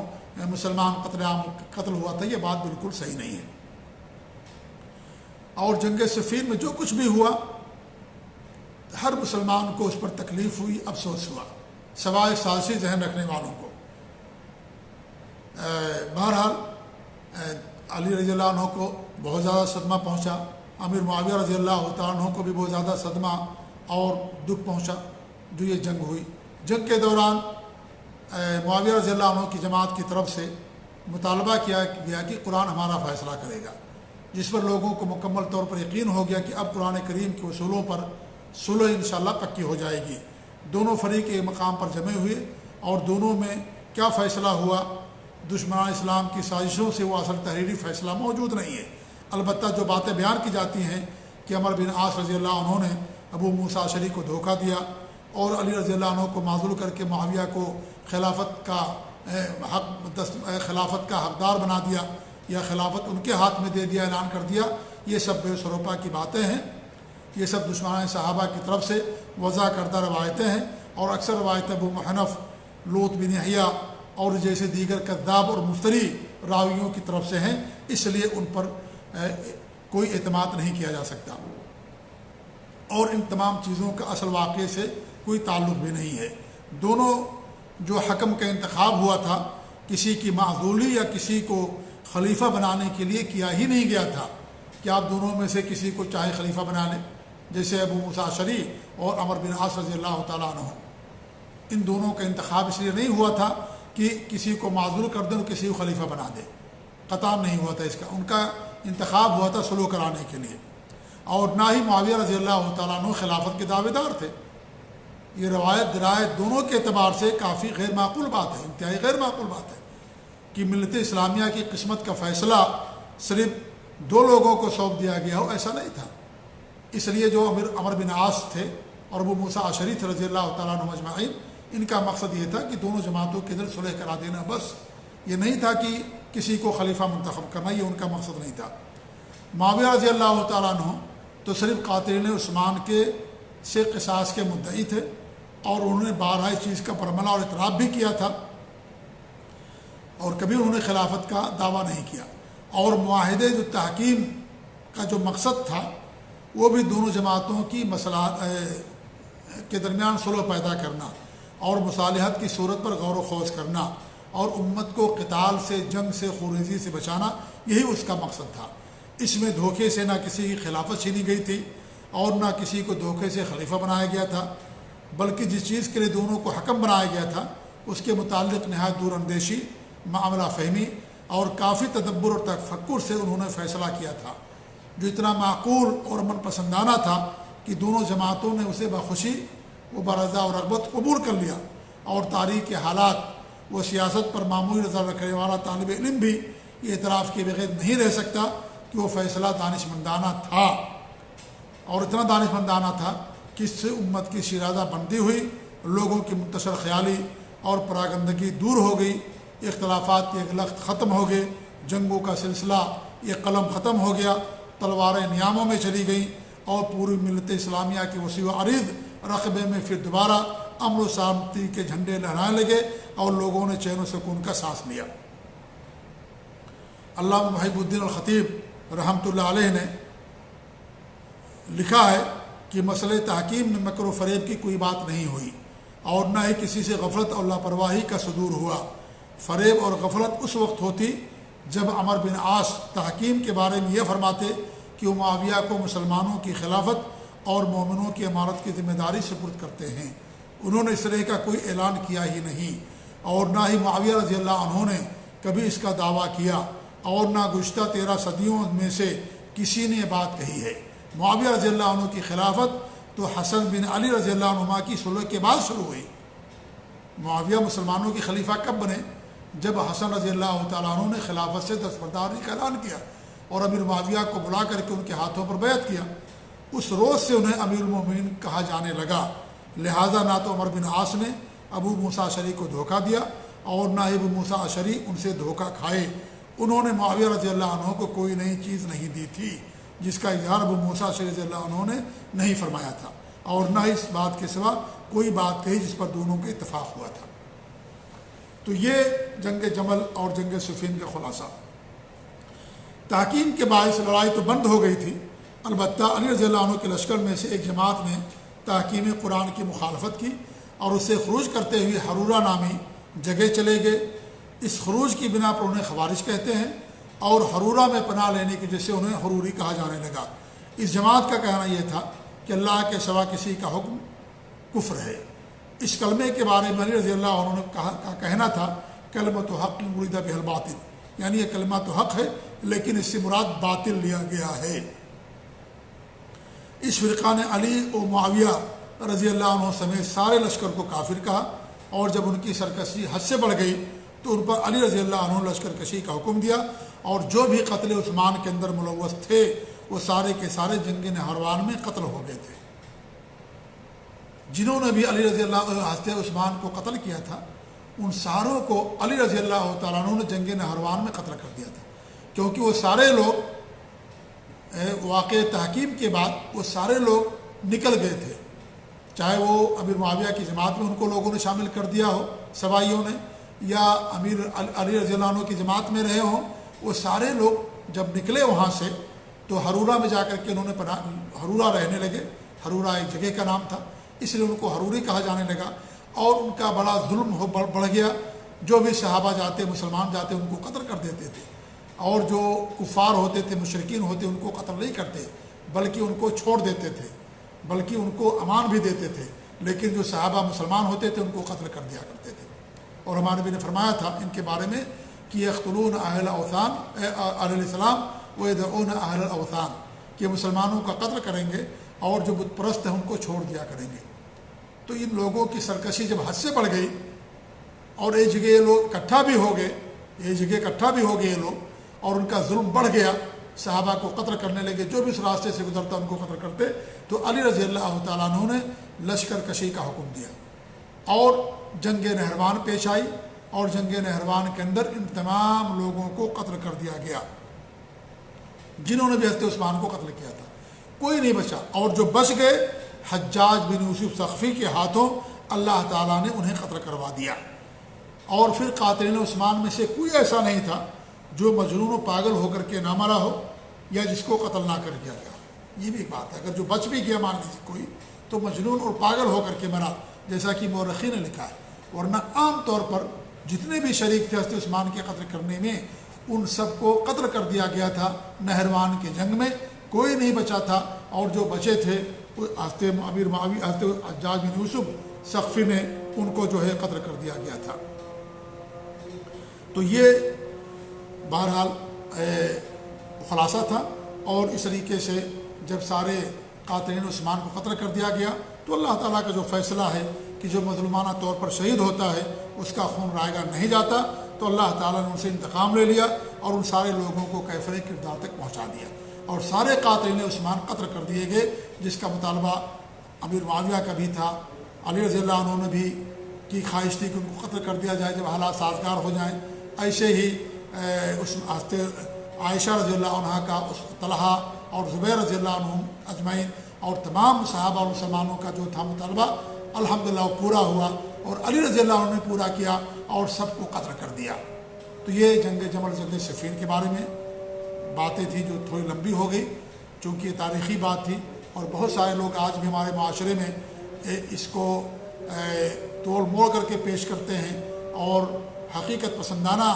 مسلمان قتل ہوا تھا، یہ بات بالکل صحیح نہیں ہے. اور جنگ صفین میں جو کچھ بھی ہوا ہر مسلمان کو اس پر تکلیف ہوئی، افسوس ہوا، سوائے سازشی ذہن رکھنے والوں کو. بہرحال علی رضی اللہ عنہ کو بہت زیادہ صدمہ پہنچا، امیر معاویہ رضی اللہ تعالیٰ عنہ کو بھی بہت زیادہ صدمہ اور دکھ پہنچا جو یہ جنگ ہوئی. جنگ کے دوران معاویہ رضی اللہ عنہ کی جماعت کی طرف سے مطالبہ کیا گیا کہ قرآن ہمارا فیصلہ کرے گا، جس پر لوگوں کو مکمل طور پر یقین ہو گیا کہ اب قرآن کریم کے اصولوں پر صلح انشاءاللہ پکی ہو جائے گی. دونوں فریق ایک مقام پر جمع ہوئے اور دونوں میں کیا فیصلہ ہوا، دشمنان اسلام کی سازشوں سے وہ اصل تحریری فیصلہ موجود نہیں ہے. البتہ جو باتیں بیان کی جاتی ہیں کہ عمر بن عاص رضی اللہ عنہ نے ابو موسیٰ اشعری کو دھوکہ دیا اور علی رضی اللہ عنہ کو معزول کر کے معاویہ کو خلافت کا حقدار بنا دیا یا خلافت ان کے ہاتھ میں دے دیا، اعلان کر دیا، یہ سب بے سروپا کی باتیں ہیں. یہ سب دشمنان صحابہ کی طرف سے وضع کردہ روایتیں ہیں اور اکثر روایتیں ابو محنف، لوط بن یحییٰ اور جیسے دیگر کذاب اور مفتری راویوں کی طرف سے ہیں، اس لیے ان پر کوئی اعتماد نہیں کیا جا سکتا اور ان تمام چیزوں کا اصل واقعے سے کوئی تعلق بھی نہیں ہے. دونوں جو حکم کا انتخاب ہوا تھا کسی کی معزولی یا کسی کو خلیفہ بنانے کے لیے کیا ہی نہیں گیا تھا کہ آپ دونوں میں سے کسی کو چاہے خلیفہ بنا لیں، جیسے ابو موسیٰ اشعری اور عمر بن عاص رضی اللہ تعالیٰ عنہ. ان دونوں کا انتخاب اس لیے نہیں ہوا تھا کہ کسی کو معزول کر دیں اور کسی کو خلیفہ بنا دیں، قطعاً نہیں ہوا تھا. ان کا انتخاب ہوا تھا صلح کرانے کے لیے. اور نہ ہی معاویہ رضی اللہ تعالیٰ عنہ خلافت کے دعوے دار تھے. یہ روایت درایت دونوں کے اعتبار سے کافی غیر معقول بات ہے، انتہائی غیر معقول بات ہے کہ ملت اسلامیہ کی قسمت کا فیصلہ صرف 2 لوگوں کو سونپ دیا گیا ہو، ایسا نہیں تھا. اس لیے جو عمر بن عاص تھے اور ابو موسیٰ اشعری تھے رضی اللہ تعالیٰ عنہ اجمعین، ان کا مقصد یہ تھا کہ دونوں جماعتوں کے اندر صلح کرا دینا، بس. یہ نہیں تھا کہ کسی کو خلیفہ منتخب کرنا، یہ ان کا مقصد نہیں تھا. معاویہ رضی اللہ تعالیٰ عنہ تو صرف قاتلین عثمان کے سے قصاص کے مدعی تھے اور انہوں نے بارہا اس چیز کا برملا اور اعتراف بھی کیا تھا اور کبھی انہوں نے خلافت کا دعویٰ نہیں کیا. اور معاہدے جو تحکیم کا جو مقصد تھا وہ بھی دونوں جماعتوں کی مسئلہ کے درمیان صلح پیدا کرنا اور مصالحت کی صورت پر غور و خوض کرنا اور امت کو قتال سے، جنگ سے، خونریزی سے بچانا، یہی اس کا مقصد تھا۔ اس میں دھوکے سے نہ کسی کی خلافت چھینی گئی تھی اور نہ کسی کو دھوکے سے خلیفہ بنایا گیا تھا، بلکہ جس چیز کے لیے دونوں کو حکم بنایا گیا تھا اس کے متعلق نہایت دور اندیشی، معاملہ فہمی اور کافی تدبر اور تفکر سے انہوں نے فیصلہ کیا تھا، جو اتنا معقول اور من پسندانہ تھا کہ دونوں جماعتوں نے اسے بخوشی و برضا اور رغبت قبول کر لیا، اور تاریخ کے حالات و سیاست پر معمولی نظر رکھنے والا طالب علم بھی یہ اعتراف کے بغیر نہیں رہ سکتا کہ وہ فیصلہ دانشمندانہ تھا، اور اتنا دانشمندانہ تھا کہ اس سے امت کی شیرازہ بندی ہوئی، لوگوں کی منتشر خیالی اور پراگندگی دور ہو گئی، اختلافات کے لخت ختم ہو گئے، جنگوں کا سلسلہ یہ قلم ختم ہو گیا، تلواریں نیاموں میں چلی گئیں، اور پوری ملت اسلامیہ کے وسیع و عریض رقبے میں پھر دوبارہ امن و سلامتی کے جھنڈے لہرانے لگے اور لوگوں نے چین و سکون کا سانس لیا۔ علامہ محب الدین الخطیب رحمۃ اللہ علیہ نے لکھا ہے کہ مسئلہ تحکیم میں مکر و فریب کی کوئی بات نہیں ہوئی، اور نہ ہی کسی سے غفلت اور لاپرواہی کا صدور ہوا۔ فریب اور غفلت اس وقت ہوتی جب عمر بن عاص تحکیم کے بارے میں یہ فرماتے کہ وہ معاویہ کو مسلمانوں کی خلافت اور مومنوں کی امارت کی ذمہ داری سپرد کرتے ہیں۔ انہوں نے اس طرح کا کوئی اعلان کیا ہی نہیں، اور نہ ہی معاویہ رضی اللہ عنہ نے کبھی اس کا دعویٰ کیا، اور نہ گزشتہ 13 صدیوں میں سے کسی نے یہ بات کہی ہے۔ معاویہ رضی اللہ عنہ کی خلافت تو حسن بن علی رضی اللہ عنہما کی صلح کے بعد شروع ہوئی۔ معاویہ مسلمانوں کے خلیفہ کب بنے؟ جب حسن رضی اللہ تعالیٰ عنہ نے خلافت سے دستبرداری کا اعلان کیا اور امیر معاویہ کو بلا کر کے ان کے ہاتھوں پر بیعت کیا۔ اس روز سے انہیں امیر المومنین کہا جانے لگا، لہذا نہ تو عمر بن عاص نے ابو موسیٰ اشعری کو دھوکہ دیا اور نہ ہی ابو موسیٰ اشعری ان سے دھوکہ کھائے۔ انہوں نے معاویہ رضی اللہ عنہ کو کوئی نئی چیز نہیں دی تھی جس کا اظہار ابو موسیٰ اشعری رضی اللہ عنہ نے نہیں فرمایا تھا، اور نہ اس بات کے سوا کوئی بات کہی جس پر دونوں کا اتفاق ہوا تھا۔ تو یہ جنگ جمل اور جنگ صفین کا خلاصہ۔ تحکیم کے باعث لڑائی تو بند ہو گئی تھی، البتہ علی رضی اللہ عنہ کے لشکر میں سے ایک جماعت نے تحکیم قرآن کی مخالفت کی اور اسے خروج کرتے ہوئے حرورہ نامی جگہ چلے گئے۔ اس خروج کی بنا پر انہیں خوارج کہتے ہیں، اور حرورہ میں پناہ لینے کی وجہ سے انہیں حروری کہا جانے لگا۔ اس جماعت کا کہنا یہ تھا کہ اللہ کے سوا کسی کا حکم کفر ہے۔ اس کلمے کے بارے میں علی رضی اللہ عنہ کا کہنا تھا کلمۃ حق مرید بہ الباطل، یعنی یہ کلمہ تو حق ہے لیکن اس سے مراد باطل لیا گیا ہے۔ اس فرقہ نے علی و معاویہ رضی اللہ عنہ سمیت سارے لشکر کو کافر کہا، اور جب ان کی سرکشی حد سے بڑھ گئی تو ان پر علی رضی اللہ عنہ لشکر کشی کا حکم دیا، اور جو بھی قتل عثمان کے اندر ملوث تھے وہ سارے کے سارے جنگ نہروان میں قتل ہو گئے تھے۔ جنہوں نے بھی علی رضی اللہ حضرت عثمان کو قتل کیا تھا ان ساروں کو علی رضی اللہ تعالیٰ عنہ نے جنگ نہروان میں قتل کر دیا تھا، کیونکہ وہ سارے لوگ واقع تحکیم کے بعد وہ سارے لوگ نکل گئے تھے، چاہے وہ امیر معاویہ کی جماعت میں ان کو لوگوں نے شامل کر دیا ہو سوائیوں نے، یا امیر علی رضی اللہ عنہ کی جماعت میں رہے ہوں، وہ سارے لوگ جب نکلے وہاں سے تو حرورہ میں جا کر کے انہوں نے حرورہ رہنے لگے۔ حرورہ ایک جگہ کا نام تھا، اس لیے ان کو حروری کہا جانے لگا، اور ان کا بڑا ظلم بڑھ گیا۔ جو بھی صحابہ جاتے، مسلمان جاتے، ان کو قتل کر دیتے تھے، اور جو کفار ہوتے تھے، مشرکین ہوتے، ان کو قتل نہیں کرتے بلکہ ان کو چھوڑ دیتے تھے، بلکہ ان کو امان بھی دیتے تھے، لیکن جو صحابہ مسلمان ہوتے تھے ان کو قتل کر دیا کرتے تھے۔ اور ہمارے نبی نے فرمایا تھا ان کے بارے میں کہ یقتلون اہل الاوثان، اہل الاسلام ویدعون اہل الاوثان، کہ مسلمانوں کا قتل کریں گے اور جو بت پرست ہیں ان کو چھوڑ دیا کریں گے۔ تو ان لوگوں کی سرکشی جب حد سے بڑھ گئی اور ایک جگہ یہ لوگ اکٹھا بھی ہو گئے، یہ لوگ، اور ان کا ظلم بڑھ گیا، صحابہ کو قتل کرنے لگے، جو بھی اس راستے سے گزرتا ان کو قتل کرتے، تو علی رضی اللہ تعالیٰ عنہ نے لشکر کشی کا حکم دیا، اور جنگ نہروان پیش آئی، اور جنگ نہروان کے اندر ان تمام لوگوں کو قتل کر دیا گیا جنہوں نے بھی حضرت عثمان کو قتل کیا تھا، کوئی نہیں بچا۔ اور جو بچ گئے حجاج بن یوسف ثقفی کے ہاتھوں اللہ تعالیٰ نے انہیں قتل کروا دیا۔ اور پھر قاتلین عثمان میں سے کوئی ایسا نہیں تھا جو مجنون و پاگل ہو کر کے نہ مرا ہو یا جس کو قتل نہ کر دیا گیا۔ یہ بھی ایک بات ہے، اگر جو بچ بھی گیا مان لیجیے کوئی، تو مجنون اور پاگل ہو کر کے مرا، جیسا کہ مورخین نے لکھا ہے، ورنہ عام طور پر جتنے بھی شریک تھے حضرت عثمان کے قتل کرنے میں ان سب کو قتل کر دیا گیا تھا نہروان کے جنگ میں، کوئی نہیں بچا تھا، اور جو بچے تھے حضرت امیر معاویہ حضرت حجاج بن یوسف ثقفی نے ان کو جو ہے قتل کر دیا گیا تھا۔ تو یہ بہرحال خلاصہ تھا، اور اس طریقے سے جب سارے قاتلین عثمان کو قتل کر دیا گیا تو اللہ تعالیٰ کا جو فیصلہ ہے کہ جو مظلومانہ طور پر شہید ہوتا ہے اس کا خون رائے گا نہیں جاتا، تو اللہ تعالیٰ نے ان سے انتقام لے لیا اور ان سارے لوگوں کو کیفر کردار تک پہنچا دیا، اور سارے قاتلین عثمان قتل کر دیے گئے، جس کا مطالبہ امیر معاویہ کا بھی تھا، علی رضی اللہ عنہ نے بھی کی خواہش تھی کہ ان کو قتل کر دیا جائے جب حالات سازگار ہو جائیں۔ ایسے ہی اس عائشہ رضی اللہ عنہ کا، طلحہ اور زبیر رضی اللہ عنہ اجمعین اور تمام صحابہ اور مسلمانوں کا جو تھا مطالبہ الحمدللہ وہ پورا ہوا، اور علی رضی اللہ عنہ نے پورا کیا اور سب کو قتل کر دیا۔ تو یہ جنگ جمل جنگ صفین کے بارے میں باتیں تھیں جو تھوڑی لمبی ہو گئی، چونکہ یہ تاریخی بات تھی، اور بہت سارے لوگ آج بھی ہمارے معاشرے میں اس کو توڑ موڑ کر کے پیش کرتے ہیں اور حقیقت پسندانہ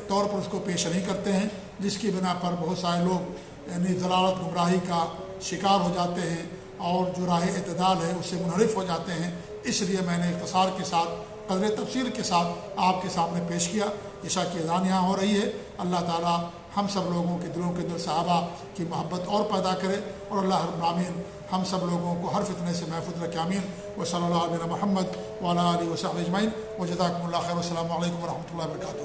طور پر اس کو پیش نہیں کرتے ہیں، جس کی بنا پر بہت سارے لوگ یعنی ضلالت گمراہی کا شکار ہو جاتے ہیں اور جو راہ اعتدال ہے اس سے منحرف ہو جاتے ہیں۔ اس لیے میں نے اختصار کے ساتھ قدر تفصیل کے ساتھ آپ کے سامنے پیش کیا۔ عشاء کی اذان یہاں ہو رہی ہے۔ اللہ تعالیٰ ہم سب لوگوں کے دلوں کے اندر صحابہ کی محبت اور پیدا کرے، اور اللہ رب العالمین ہم سب لوگوں کو ہر فتنے سے محفوظ رکھے، آمین۔ وصلی اللہ علیہ محمد وعلی آلہ وصحبہ اجمعین، وجزاکم اللہ خیر، والسلام علیکم ورحمۃ اللہ وبرکاتہ۔